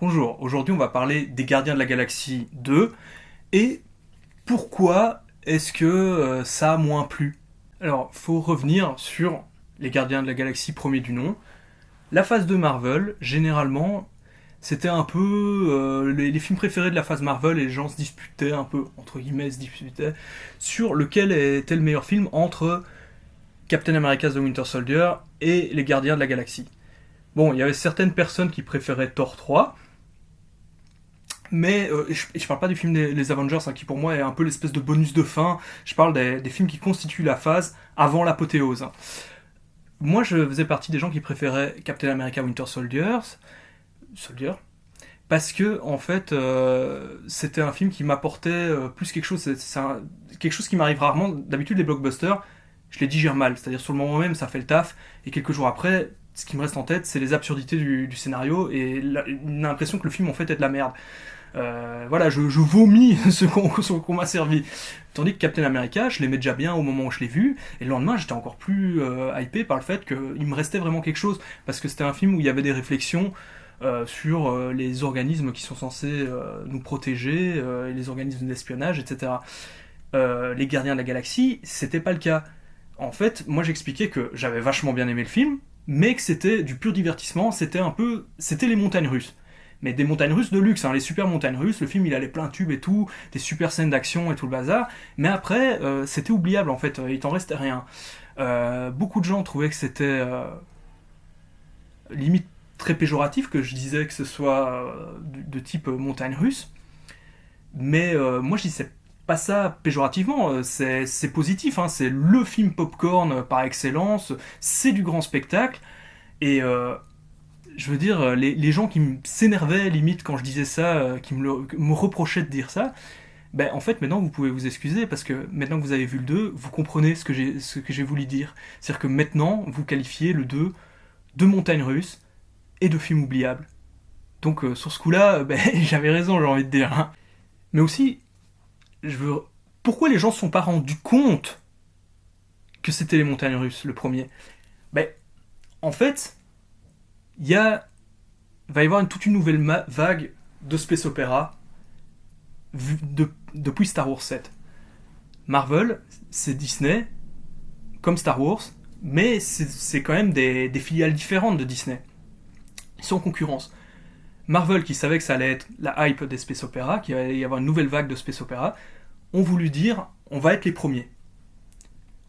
Bonjour, aujourd'hui on va parler des Gardiens de la Galaxie 2 et pourquoi est-ce que ça a moins plu. Alors, faut revenir sur les Gardiens de la Galaxie premier du nom. La phase de Marvel, généralement, c'était un peu les films préférés de la phase Marvel et les gens se disputaient un peu, entre guillemets, se disputaient sur lequel était le meilleur film entre Captain America The Winter Soldier et les Gardiens de la Galaxie. Bon, il y avait certaines personnes qui préféraient Thor 3, mais je parle pas du film des Avengers, hein, qui pour moi est un peu l'espèce de bonus de fin. Je parle des films qui constituent la phase avant l'apothéose. Moi, je faisais partie des gens qui préféraient Captain America Winter Soldier, parce que en fait, c'était un film qui m'apportait plus quelque chose. Quelque chose qui m'arrive rarement. D'habitude, les blockbusters, je les digère mal. C'est-à-dire sur le moment même, ça fait le taf, et quelques jours après, ce qui me reste en tête, c'est les absurdités du scénario et l'impression que le film en fait est de la merde. Voilà, je vomis ce qu'on m'a servi. Tandis que Captain America, je l'aimais déjà bien au moment où je l'ai vu, et le lendemain, j'étais encore plus hypé par le fait qu'il me restait vraiment quelque chose, parce que c'était un film où il y avait des réflexions sur les organismes qui sont censés nous protéger, et les organismes d'espionnage, etc. Les Gardiens de la Galaxie, c'était pas le cas. En fait, moi j'expliquais que j'avais vachement bien aimé le film, mais que c'était du pur divertissement, c'était les montagnes russes. Mais des montagnes russes de luxe, hein, les super montagnes russes, le film il allait plein tube et tout, des super scènes d'action et tout le bazar, mais après c'était oubliable en fait, il t'en restait rien. Beaucoup de gens trouvaient que c'était limite très péjoratif que je disais que ce soit de type montagne russe, mais moi je disais pas ça péjorativement, c'est positif, hein, c'est le film popcorn par excellence, c'est du grand spectacle, et je veux dire, les gens qui s'énervaient limite quand je disais ça, qui me reprochaient de dire ça, ben en fait maintenant vous pouvez vous excuser parce que maintenant que vous avez vu le 2, vous comprenez ce que j'ai voulu dire. C'est-à-dire que maintenant vous qualifiez le 2 de montagne russe et de film oubliable. Donc sur ce coup-là, ben, j'avais raison, j'ai envie de dire. Hein. Mais aussi, je veux... pourquoi les gens ne se sont pas rendus compte que c'était les montagnes russes, le premier? Ben, en fait, va y avoir toute une nouvelle vague de space opéra depuis Star Wars 7. Marvel, c'est Disney, comme Star Wars, mais c'est quand même des filiales différentes de Disney. Ils sont en concurrence. Marvel, qui savait que ça allait être la hype des space opéra, qu'il allait y avoir une nouvelle vague de space opéra, ont voulu dire on va être les premiers.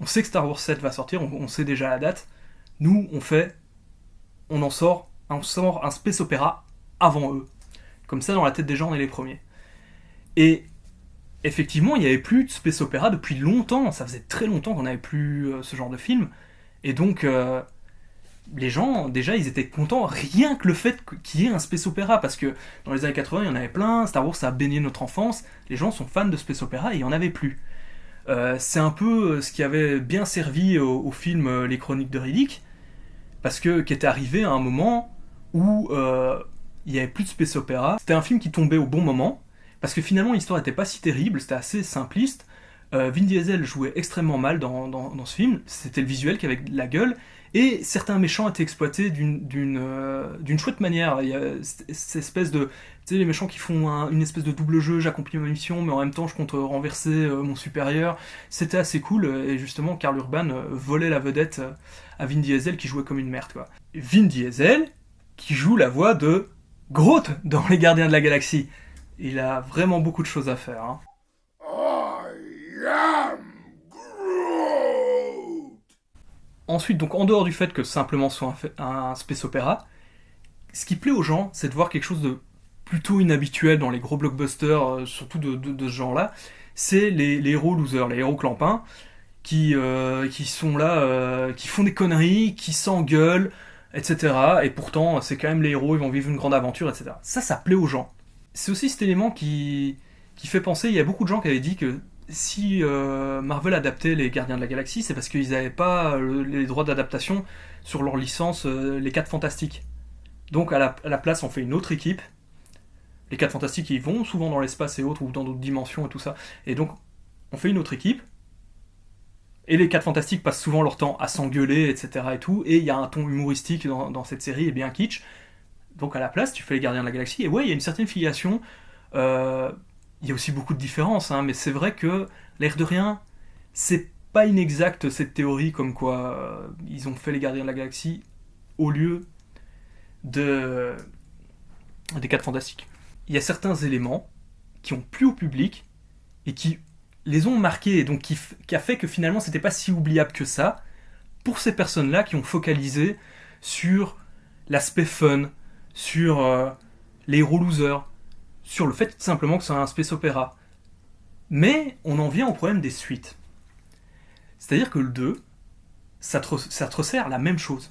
On sait que Star Wars 7 va sortir, on sait déjà la date. Nous, on sort un space opéra avant eux. Comme ça, dans la tête des gens, on est les premiers. Et effectivement, il n'y avait plus de space opéra depuis longtemps. Ça faisait très longtemps qu'on n'avait plus ce genre de film. Et donc, les gens, déjà, ils étaient contents rien que le fait qu'il y ait un space opéra. Parce que dans les années 80, il y en avait plein. Star Wars, ça a baigné notre enfance. Les gens sont fans de space opéra et il n'y en avait plus. C'est un peu ce qui avait bien servi au film Les Chroniques de Riddick. Parce que qui était arrivé à un moment où il n'y avait plus de space opéra. C'était un film qui tombait au bon moment, parce que finalement l'histoire n'était pas si terrible, c'était assez simpliste. Vin Diesel jouait extrêmement mal dans ce film, c'était le visuel qui avait de la gueule, et certains méchants étaient exploités d'une chouette manière. Il y a cette espèce de... Tu sais, les méchants qui font une espèce de double jeu, j'accomplis ma mission, mais en même temps je compte renverser mon supérieur. C'était assez cool, et justement Karl Urban volait la vedette à Vin Diesel qui jouait comme une merde, quoi. Vin Diesel, qui joue la voix de Groot dans Les Gardiens de la Galaxie. Il a vraiment beaucoup de choses à faire. Hein. I am Groot. Ensuite, donc en dehors du fait que simplement ce soit un space opéra, ce qui plaît aux gens, c'est de voir quelque chose de plutôt inhabituel dans les gros blockbusters, surtout de ce genre-là, c'est les héros losers, les héros clampins, qui sont là, qui font des conneries, qui s'engueulent, etc. Et pourtant, c'est quand même les héros, ils vont vivre une grande aventure, etc. Ça plaît aux gens. C'est aussi cet élément qui fait penser, il y a beaucoup de gens qui avaient dit que si Marvel adaptait les Gardiens de la Galaxie, c'est parce qu'ils n'avaient pas les droits d'adaptation sur leur licence Les 4 Fantastiques. Donc à la place, on fait une autre équipe. Les 4 Fantastiques, ils vont souvent dans l'espace et autres, ou dans d'autres dimensions et tout ça. Et donc, on fait une autre équipe. Et les 4 Fantastiques passent souvent leur temps à s'engueuler, etc. et tout. Et il y a un ton humoristique dans cette série, et bien kitsch. Donc à la place, tu fais les Gardiens de la Galaxie. Et ouais, il y a une certaine filiation. Euh, il y a aussi beaucoup de différences, hein, mais c'est vrai que, l'air de rien, c'est pas inexact cette théorie comme quoi ils ont fait les Gardiens de la Galaxie au lieu de, des 4 Fantastiques. Il y a certains éléments qui ont plu au public et qui les ont marqués, et donc qui a fait que finalement c'était pas si oubliable que ça pour ces personnes-là qui ont focalisé sur l'aspect fun, sur les héros losers, sur le fait tout simplement que c'est un space opéra. Mais on en vient au problème des suites. C'est-à-dire que le 2, ça te resserre la même chose.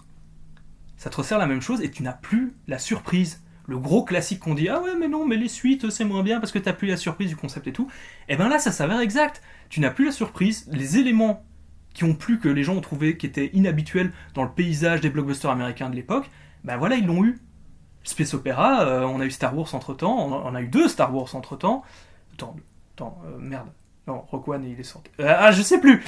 Ça te resserre la même chose et tu n'as plus la surprise. Le gros classique qu'on dit, ah ouais mais non mais les suites c'est moins bien parce que t'as plus la surprise du concept et tout. Et ben là ça s'avère exact. Tu n'as plus la surprise, les éléments qui ont plu, que les gens ont trouvé qui étaient inhabituels dans le paysage des blockbusters américains de l'époque, ben voilà ils l'ont eu. Space Opera, on a eu Star Wars entre temps, on a eu 2 Star Wars entre temps. Merde. Non, Rogue One il est sorti. Je sais plus.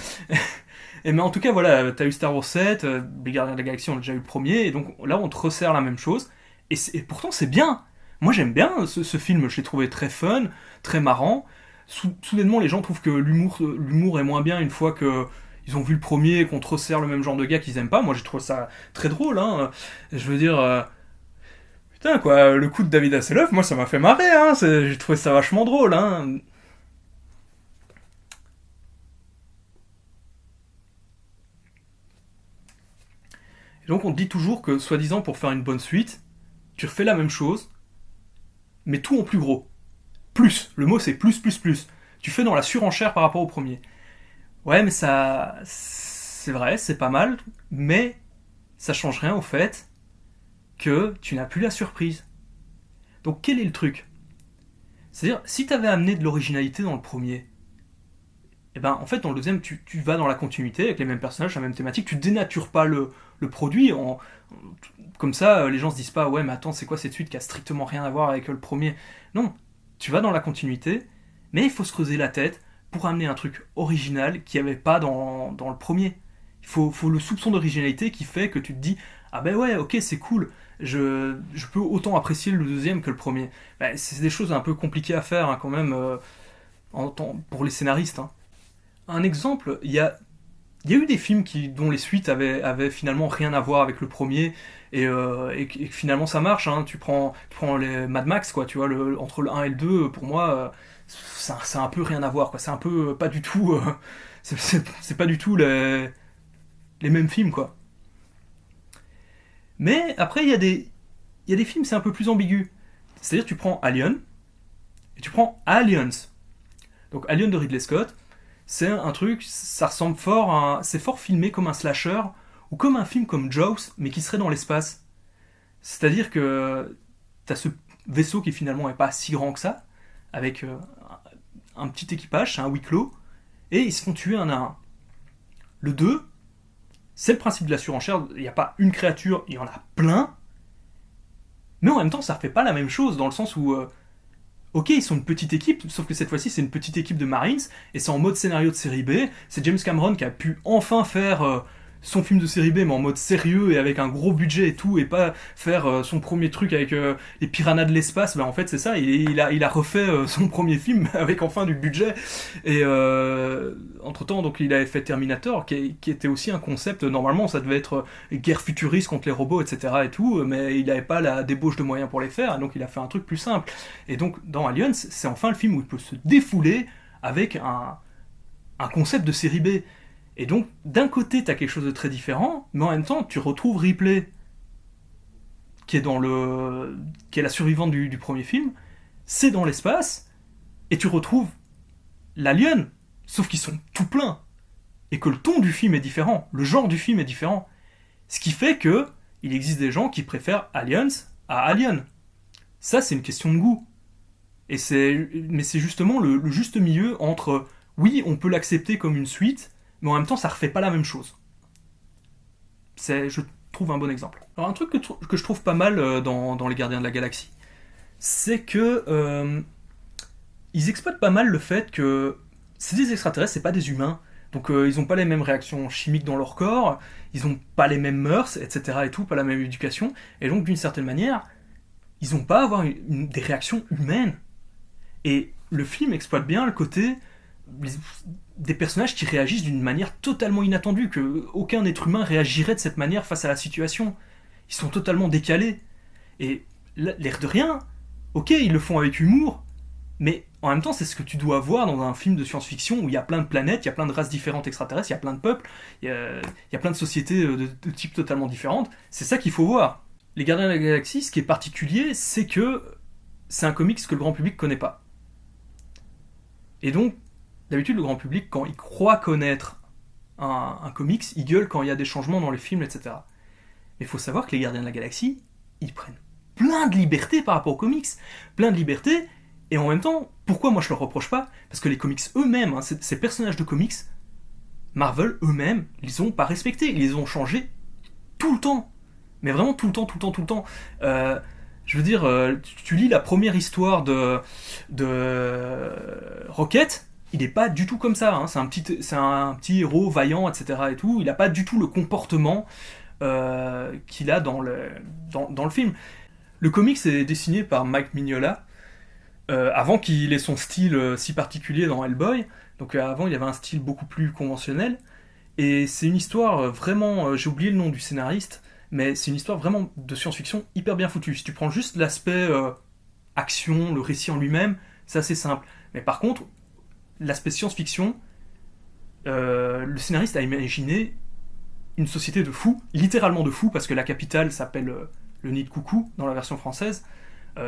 Et mais en tout cas voilà, t'as eu Star Wars 7, les Gardiens de la Galaxie on a déjà eu le premier, et donc là on te resserre la même chose. Et pourtant c'est bien. Moi j'aime bien ce film, je l'ai trouvé très fun, très marrant. Soudainement les gens trouvent que l'humour est moins bien une fois que ils ont vu le premier et qu'on te resserre le même genre de gars qu'ils aiment pas. Moi j'ai trouvé ça très drôle, hein. Je veux dire, putain quoi, le coup de David Hasselhoff, moi ça m'a fait marrer, hein. J'ai trouvé ça vachement drôle, hein. Et donc on te dit toujours que soi-disant pour faire une bonne suite, tu refais la même chose, mais tout en plus gros. Plus, le mot c'est plus, plus, plus. Tu fais dans la surenchère par rapport au premier. Ouais, mais ça. C'est vrai, c'est pas mal, mais ça change rien au fait que tu n'as plus la surprise. Donc quel est le truc? C'est-à-dire, si t'avais amené de l'originalité dans le premier, et ben en fait dans le deuxième, tu vas dans la continuité avec les mêmes personnages, la même thématique, tu dénatures pas le produit. Comme ça, les gens se disent pas, ouais, mais attends, c'est quoi cette suite qui a strictement rien à voir avec le premier? Non, tu vas dans la continuité, mais il faut se creuser la tête pour amener un truc original qu'il n'y avait pas dans le premier. Il faut le soupçon d'originalité qui fait que tu te dis, ah ben ouais, ok, c'est cool, je peux autant apprécier le deuxième que le premier. Ben, c'est des choses un peu compliquées à faire, hein, quand même, pour les scénaristes, hein. Un exemple, il y a eu des films dont les suites avaient finalement rien à voir avec le premier, et que finalement ça marche, hein. Tu prends les Mad Max, quoi, tu vois, entre le un et le 2 pour moi, c'est un peu rien à voir, quoi. C'est un peu pas du tout. C'est pas du tout les mêmes films, quoi. Mais après, il y a des films, c'est un peu plus ambigu. C'est-à-dire, tu prends Alien, et tu prends Aliens. Donc, Alien de Ridley Scott, c'est un truc, ça ressemble fort c'est fort filmé comme un slasher, ou comme un film comme Jaws, mais qui serait dans l'espace. C'est-à-dire que t'as ce vaisseau qui finalement est pas si grand que ça, avec un petit équipage, c'est un huis clos, et ils se font tuer un à un. Le 2, c'est le principe de la surenchère, il n'y a pas une créature, il y en a plein, mais en même temps ça fait pas la même chose, dans le sens où ok, ils sont une petite équipe, sauf que cette fois-ci, c'est une petite équipe de Marines, et c'est en mode scénario de série B. C'est James Cameron qui a pu enfin faire son film de série B, mais en mode sérieux et avec un gros budget et tout, et pas faire son premier truc avec les piranhas de l'espace. Ben, en fait, c'est ça, il a refait son premier film avec enfin du budget. Et entre-temps, donc, il avait fait Terminator, qui était aussi un concept, normalement, ça devait être guerre futuriste contre les robots, etc. et tout, mais il n'avait pas la débauche de moyens pour les faire, donc il a fait un truc plus simple. Et donc, dans Aliens, c'est enfin le film où il peut se défouler avec un concept de série B. Et donc, d'un côté, t'as quelque chose de très différent, mais en même temps, tu retrouves Ripley, qui est la survivante du premier film, c'est dans l'espace, et tu retrouves l'Alien, sauf qu'ils sont tout pleins, et que le ton du film est différent, le genre du film est différent. Ce qui fait que il existe des gens qui préfèrent Aliens à Alien. Ça, c'est une question de goût. Mais c'est justement le juste milieu entre, oui, on peut l'accepter comme une suite, mais en même temps, ça refait pas la même chose. Je trouve un bon exemple. Alors, un truc que je trouve pas mal dans Les Gardiens de la Galaxie, c'est que ils exploitent pas mal le fait que c'est des extraterrestres, c'est pas des humains. Donc ils ont pas les mêmes réactions chimiques dans leur corps, ils ont pas les mêmes mœurs, etc. et tout, pas la même éducation. Et donc d'une certaine manière, ils n'ont pas à avoir des réactions humaines. Et le film exploite bien le côté des personnages qui réagissent d'une manière totalement inattendue, que aucun être humain réagirait de cette manière face à la situation. Ils sont totalement décalés. Et l'air de rien, ok, ils le font avec humour, mais en même temps, c'est ce que tu dois voir dans un film de science-fiction où il y a plein de planètes, il y a plein de races différentes extraterrestres, il y a plein de peuples, il y a plein de sociétés de types totalement différentes. C'est ça qu'il faut voir. Les Gardiens de la Galaxie, ce qui est particulier, c'est que c'est un comics que le grand public connaît pas. Et donc, d'habitude, le grand public, quand il croit connaître un comics, il gueule quand il y a des changements dans les films, etc. Mais il faut savoir que les Gardiens de la Galaxie, ils prennent plein de libertés par rapport aux comics. Plein de libertés, et en même temps, pourquoi moi je leur reproche pas? Parce que les comics eux-mêmes, hein, ces personnages de comics, Marvel eux-mêmes, ils les ont pas respectés, ils les ont changés tout le temps. Mais vraiment tout le temps, tout le temps, tout le temps. Je veux dire, tu lis la première histoire de Rocket, il n'est pas du tout comme ça. Hein. C'est un petit héros vaillant, etc. Et tout. Il n'a pas du tout le comportement qu'il a dans le film. Le comics est dessiné par Mike Mignola, avant qu'il ait son style si particulier dans Hellboy. Donc avant, il avait un style beaucoup plus conventionnel. Et c'est une histoire vraiment... j'ai oublié le nom du scénariste, mais c'est une histoire vraiment de science-fiction hyper bien foutue. Si tu prends juste l'aspect action, le récit en lui-même, c'est assez simple. Mais par contre, l'aspect science-fiction, le scénariste a imaginé une société de fous, littéralement de fous, parce que la capitale s'appelle le Nid de Coucou dans la version française.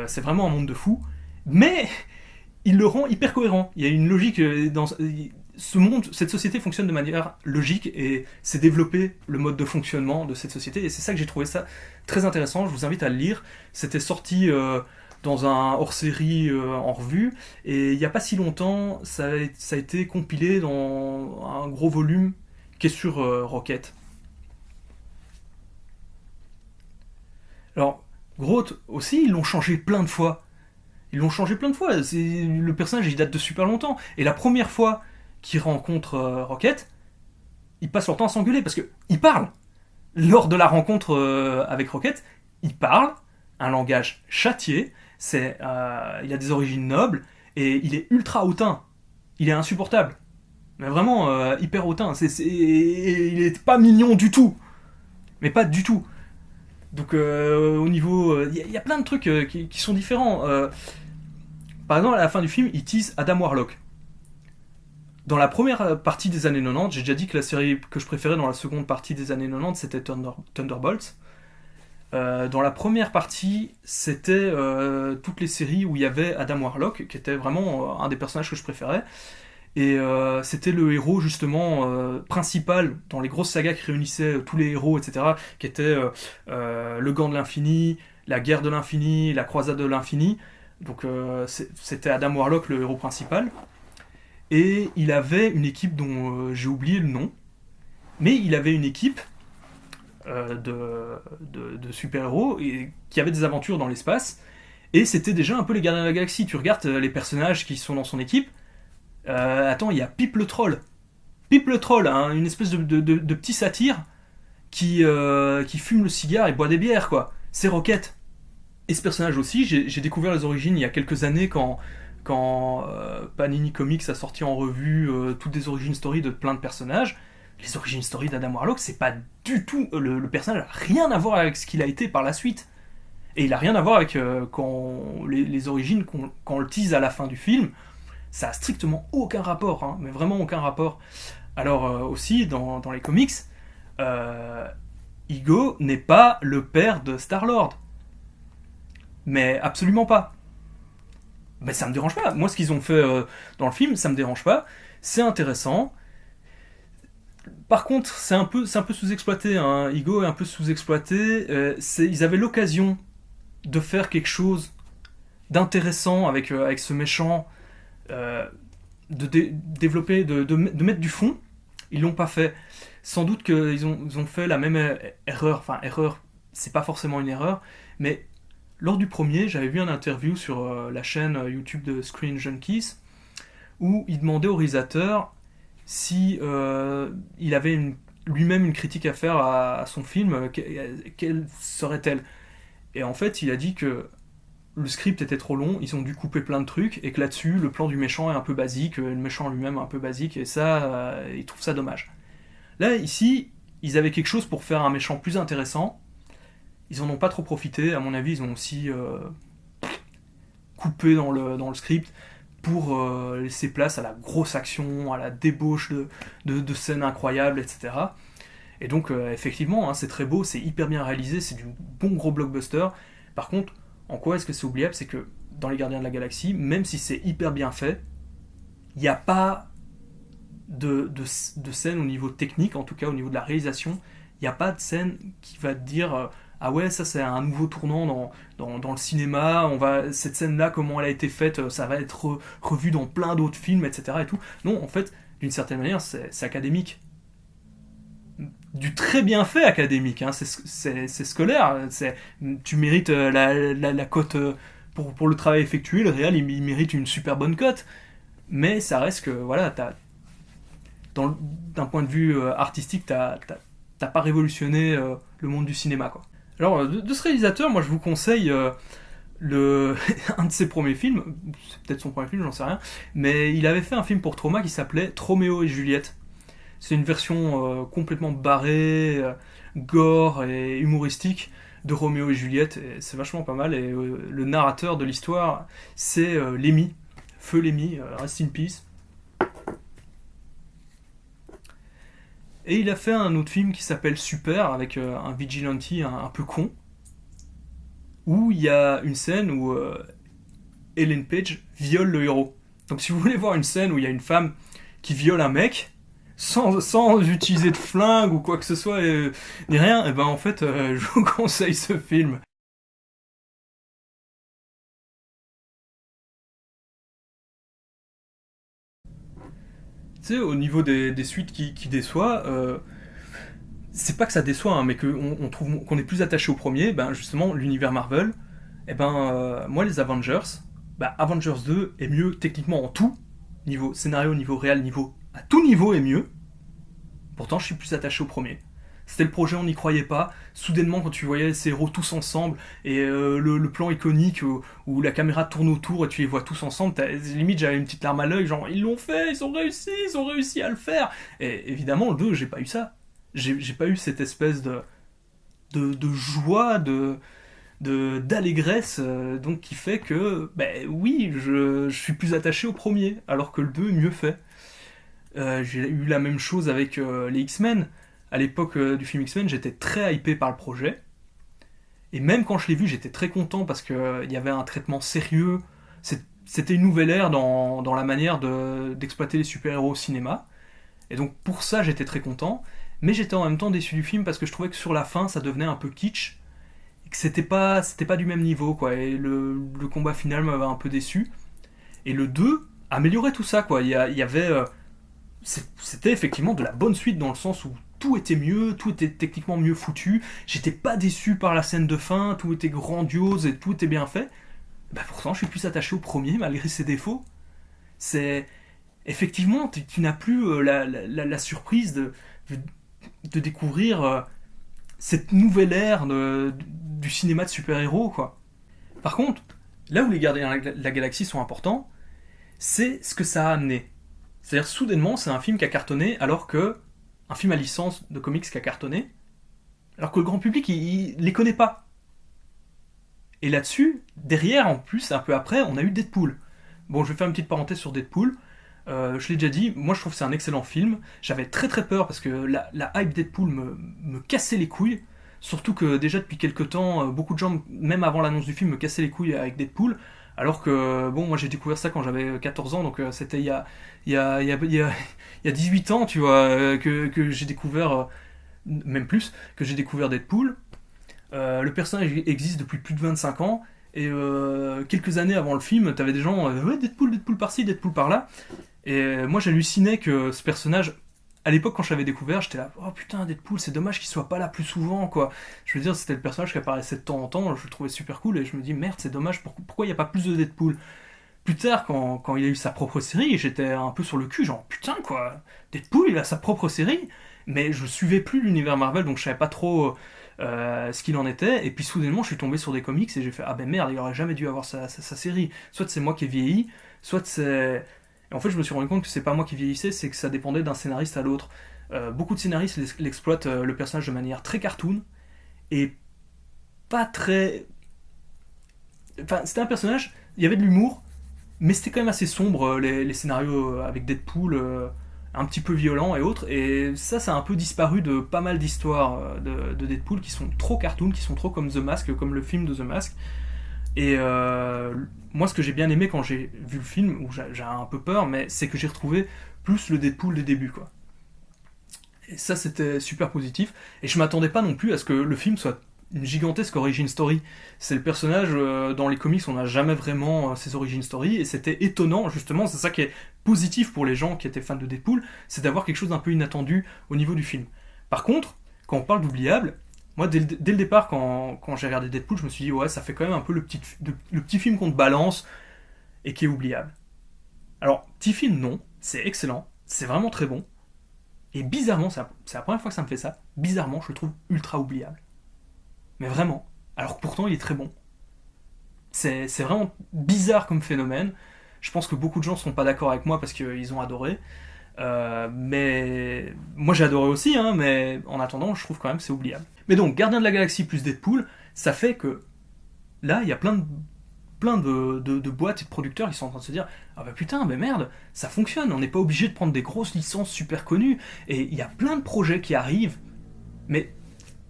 C'est vraiment un monde de fous. Mais il le rend hyper cohérent. Il y a une logique dans ce monde, cette société fonctionne de manière logique et c'est développé le mode de fonctionnement de cette société et c'est ça que j'ai trouvé ça très intéressant. Je vous invite à le lire. C'était sorti dans un hors-série en revue et il n'y a pas si longtemps, ça a été compilé dans un gros volume qui est sur Rocket. Alors, Groot aussi, ils l'ont changé plein de fois. Ils l'ont changé plein de fois. Le personnage, il date de super longtemps. Et la première fois qu'il rencontre Rocket, ils passent leur temps à s'engueuler parce qu'ils parlent. Lors de la rencontre avec Rocket, ils parlent un langage châtié. Il a des origines nobles et il est ultra hautain. Il est insupportable. Mais vraiment hyper hautain. Il est pas mignon du tout. Mais pas du tout. Donc au niveau... Il y a plein de trucs qui sont différents. Par exemple, à la fin du film, ils teasent Adam Warlock. Dans la première partie des années 90, j'ai déjà dit que la série que je préférais dans la seconde partie des années 90, c'était Thunderbolts. Dans la première partie, c'était toutes les séries où il y avait Adam Warlock, qui était vraiment un des personnages que je préférais. Et c'était le héros justement principal dans les grosses sagas qui réunissaient tous les héros, etc. Qui était le Gant de l'Infini, la Guerre de l'Infini, la Croisade de l'Infini. Donc c'était Adam Warlock le héros principal. Et il avait une équipe dont j'ai oublié le nom. Mais il avait une équipe de super-héros et, qui avait des aventures dans l'espace. Et c'était déjà un peu les Gardiens de la Galaxie. Tu regardes les personnages qui sont dans son équipe. Attends, il y a Pip le Troll. Pip le Troll, hein, une espèce de petit satyre qui fume le cigare et boit des bières, quoi. C'est Rocket. Et ce personnage aussi, j'ai découvert les origines il y a quelques années quand Panini Comics a sorti en revue toutes des origin stories de plein de personnages. Les origin stories d'Adam Warlock, c'est pas du tout... Le personnage n'a rien à voir avec ce qu'il a été par la suite. Et il a rien à voir avec les origines qu'on le tease à la fin du film. Ça a strictement aucun rapport, hein, mais vraiment aucun rapport. Alors aussi, dans les comics, Ego n'est pas le père de Star-Lord. Mais absolument pas. Mais ça me dérange pas. Moi, ce qu'ils ont fait dans le film, ça me dérange pas. C'est intéressant. Par contre, c'est un peu sous-exploité. Hein. Ego est un peu sous-exploité. Ils avaient l'occasion de faire quelque chose d'intéressant avec ce méchant, développer, de mettre du fond. Ils l'ont pas fait. Sans doute qu'ils ont fait la même erreur. Enfin, erreur, c'est pas forcément une erreur, mais lors du premier, j'avais vu une interview sur la chaîne YouTube de Screen Junkies où il demandait au réalisateur si il avait lui-même une critique à faire à son film, quelle serait-elle? Et en fait, il a dit que le script était trop long, ils ont dû couper plein de trucs, et que là-dessus, le plan du méchant est un peu basique, le méchant lui-même est un peu basique, et ça, ils trouvent ça dommage. Là, ici, ils avaient quelque chose pour faire un méchant plus intéressant, ils en ont pas trop profité, à mon avis, ils ont aussi coupé dans le script pour laisser place à la grosse action, à la débauche de scènes incroyables, etc. Et donc, effectivement, hein, c'est très beau, c'est hyper bien réalisé, c'est du bon gros blockbuster. Par contre, en quoi est-ce que c'est oubliable? C'est que dans Les Gardiens de la Galaxie, même si c'est hyper bien fait, il n'y a pas de scène au niveau technique, en tout cas au niveau de la réalisation, il n'y a pas de scène qui va te dire ah ouais, ça c'est un nouveau tournant dans le cinéma, cette scène-là, comment elle a été faite, ça va être revu dans plein d'autres films, etc. Et tout. Non, en fait, d'une certaine manière, c'est académique. Du très bien fait académique, hein, c'est scolaire, tu mérites la cote pour le travail effectué, le réel il mérite une super bonne cote, mais ça reste que voilà, d'un point de vue artistique, t'as pas révolutionné le monde du cinéma, quoi. Alors, de ce réalisateur, moi je vous conseille un de ses premiers films, c'est peut-être son premier film, j'en sais rien, mais il avait fait un film pour Troma qui s'appelait Roméo et Juliette. C'est une version complètement barrée, gore et humoristique de Roméo et Juliette, et c'est vachement pas mal, et le narrateur de l'histoire, c'est Lémy, Feu Lémy, rest in peace. Et il a fait un autre film qui s'appelle Super, avec un vigilante un peu con, où il y a une scène où Ellen Page viole le héros. Donc si vous voulez voir une scène où il y a une femme qui viole un mec, sans utiliser de flingue ou quoi que ce soit, ni rien, et ben en fait, je vous conseille ce film. Tu sais, au niveau des suites qui déçoit, c'est pas que ça déçoit, hein, mais qu'on trouve qu'on est plus attaché au premier, ben justement, l'univers Marvel, et ben moi les Avengers, ben, Avengers 2 est mieux techniquement en tout, niveau scénario, niveau réel, niveau à tout niveau est mieux. Pourtant, je suis plus attaché au premier. C'était le projet, on n'y croyait pas. Soudainement, quand tu voyais ces héros tous ensemble et le plan iconique où la caméra tourne autour et tu les vois tous ensemble, limite j'avais une petite larme à l'œil, genre ils l'ont fait, ils ont réussi à le faire. Et évidemment, le 2, j'ai pas eu ça. J'ai pas eu cette espèce de joie, d'allégresse, donc qui fait que, ben oui, je suis plus attaché au premier, alors que le 2 est mieux fait. J'ai eu la même chose avec les X-Men. À l'époque du film X-Men, j'étais très hypé par le projet. Et même quand je l'ai vu, j'étais très content parce qu'il y avait un traitement sérieux. C'était une nouvelle ère dans la manière d'exploiter les super-héros au cinéma. Et donc pour ça, j'étais très content. Mais j'étais en même temps déçu du film parce que je trouvais que sur la fin, ça devenait un peu kitsch. Et que c'était pas du même niveau, quoi. Et le combat final m'avait un peu déçu. Et le 2 améliorait tout ça, quoi. Il y avait c'était effectivement de la bonne suite dans le sens où tout était mieux, tout était techniquement mieux foutu. J'étais pas déçu par la scène de fin, tout était grandiose et tout était bien fait. Bah pourtant, je suis plus attaché au premier malgré ses défauts. C'est effectivement, tu n'as plus la surprise de découvrir cette nouvelle ère du cinéma de super-héros, quoi. Par contre, là où les Gardiens de la Galaxie sont importants, c'est ce que ça a amené. C'est-à-dire, soudainement, c'est un film qui a cartonné, alors que. Un film à licence de comics qui a cartonné, alors que le grand public, il les connaît pas. Et là-dessus, derrière, en plus, un peu après, on a eu Deadpool. Bon, je vais faire une petite parenthèse sur Deadpool. Je l'ai déjà dit, moi je trouve que c'est un excellent film. J'avais très très peur parce que la hype Deadpool me cassait les couilles. Surtout que déjà depuis quelques temps, beaucoup de gens, même avant l'annonce du film, me cassaient les couilles avec Deadpool. Alors que, bon, moi j'ai découvert ça quand j'avais 14 ans, donc c'était il y a 18 ans, tu vois, que j'ai découvert, même plus, que j'ai découvert Deadpool. Le personnage existe depuis plus de 25 ans, et quelques années avant le film, t'avais des gens, ouais, Deadpool par-ci, Deadpool par-là. Et moi j'hallucinais que ce personnage, à l'époque quand je l'avais découvert, j'étais là, oh putain, Deadpool, c'est dommage qu'il soit pas là plus souvent, quoi. Je veux dire, c'était le personnage qui apparaissait de temps en temps, je le trouvais super cool, et je me dis, merde, c'est dommage, pourquoi il n'y a pas plus de Deadpool? Plus tard, quand il a eu sa propre série, j'étais un peu sur le cul, genre putain quoi, Deadpool il a sa propre série, mais je suivais plus l'univers Marvel, donc je savais pas trop ce qu'il en était, et puis soudainement je suis tombé sur des comics et j'ai fait ah ben merde, il aurait jamais dû avoir sa série. Soit c'est moi qui ai vieilli, soit c'est... Et en fait je me suis rendu compte que c'est pas moi qui vieillissais, c'est que ça dépendait d'un scénariste à l'autre. Beaucoup de scénaristes l'exploitent le personnage de manière très cartoon, et pas très... Enfin c'était un personnage, il y avait de l'humour, mais c'était quand même assez sombre, les scénarios avec Deadpool, un petit peu violents et autres. Et ça a un peu disparu de pas mal d'histoires de Deadpool qui sont trop cartoon, qui sont trop comme The Mask, comme le film de The Mask. Et moi, ce que j'ai bien aimé quand j'ai vu le film, où j'ai un peu peur, mais c'est que j'ai retrouvé plus le Deadpool des débuts, quoi. Et ça, c'était super positif. Et je m'attendais pas non plus à ce que le film soit une gigantesque origin story. C'est le personnage, dans les comics, on n'a jamais vraiment ses origin story, et c'était étonnant, justement, c'est ça qui est positif pour les gens qui étaient fans de Deadpool, c'est d'avoir quelque chose d'un peu inattendu au niveau du film. Par contre, quand on parle d'oubliable, moi, dès le départ, quand j'ai regardé Deadpool, je me suis dit, ouais, ça fait quand même un peu le petit film qu'on te balance, et qui est oubliable. Alors, petit film, non, c'est excellent, c'est vraiment très bon, et bizarrement, c'est la première fois que ça me fait ça, bizarrement, je le trouve ultra oubliable. Mais vraiment. Alors que pourtant, il est très bon. C'est vraiment bizarre comme phénomène. Je pense que beaucoup de gens ne seront pas d'accord avec moi parce qu'ils ont adoré. Mais moi j'ai adoré aussi, hein, mais en attendant, je trouve quand même que c'est oubliable. Mais donc, Gardien de la Galaxie plus Deadpool, ça fait que là, il y a plein de boîtes et de producteurs qui sont en train de se dire ah bah putain, mais merde, ça fonctionne, on n'est pas obligé de prendre des grosses licences super connues. Et il y a plein de projets qui arrivent, mais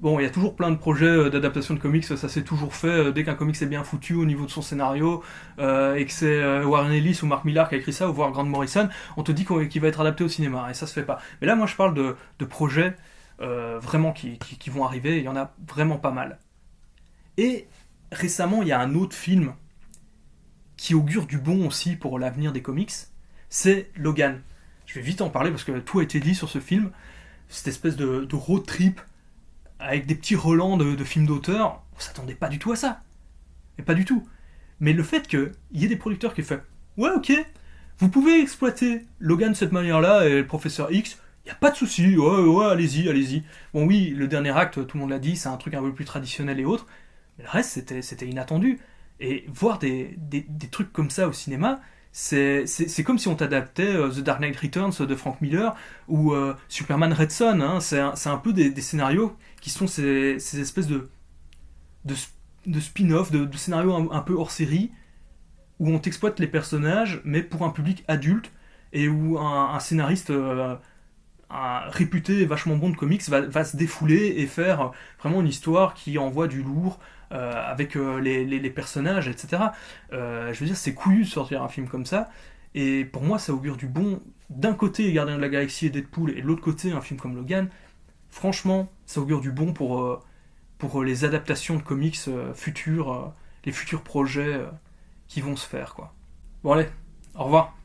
bon, il y a toujours plein de projets d'adaptation de comics, ça s'est toujours fait. Dès qu'un comics est bien foutu au niveau de son scénario, et que c'est Warren Ellis ou Mark Millar qui a écrit ça, ou voire Grant Morrison, on te dit qu'il va être adapté au cinéma, et ça se fait pas. Mais là, moi, je parle de projets vraiment qui vont arriver, il y en a vraiment pas mal. Et récemment, il y a un autre film qui augure du bon aussi pour l'avenir des comics, c'est Logan. Je vais vite en parler parce que tout a été dit sur ce film, cette espèce de road trip avec des petits relents de films d'auteur, on s'attendait pas du tout à ça. Et pas du tout. Mais le fait qu'il y ait des producteurs qui font ouais, ok, vous pouvez exploiter Logan de cette manière-là et le professeur X, y a pas de souci, ouais, allez-y. Bon, oui, le dernier acte, tout le monde l'a dit, c'est un truc un peu plus traditionnel et autres, mais le reste, c'était inattendu. Et voir des trucs comme ça au cinéma, c'est comme si on t'adaptait The Dark Knight Returns de Frank Miller ou Superman Red Son. Hein. C'est un peu des scénarios qui sont ces espèces de, de spin-off, de scénarios un peu hors série, où on t'exploite les personnages, mais pour un public adulte, et où un scénariste réputé vachement bon de comics va se défouler et faire vraiment une histoire qui envoie du lourd, avec les personnages, etc. Je veux dire, c'est couillu de sortir un film comme ça, et pour moi, ça augure du bon. D'un côté, Gardien de la Galaxie et Deadpool, et de l'autre côté, un film comme Logan. Franchement, ça augure du bon pour les adaptations de comics futures, les futurs projets qui vont se faire, quoi. Bon allez, au revoir.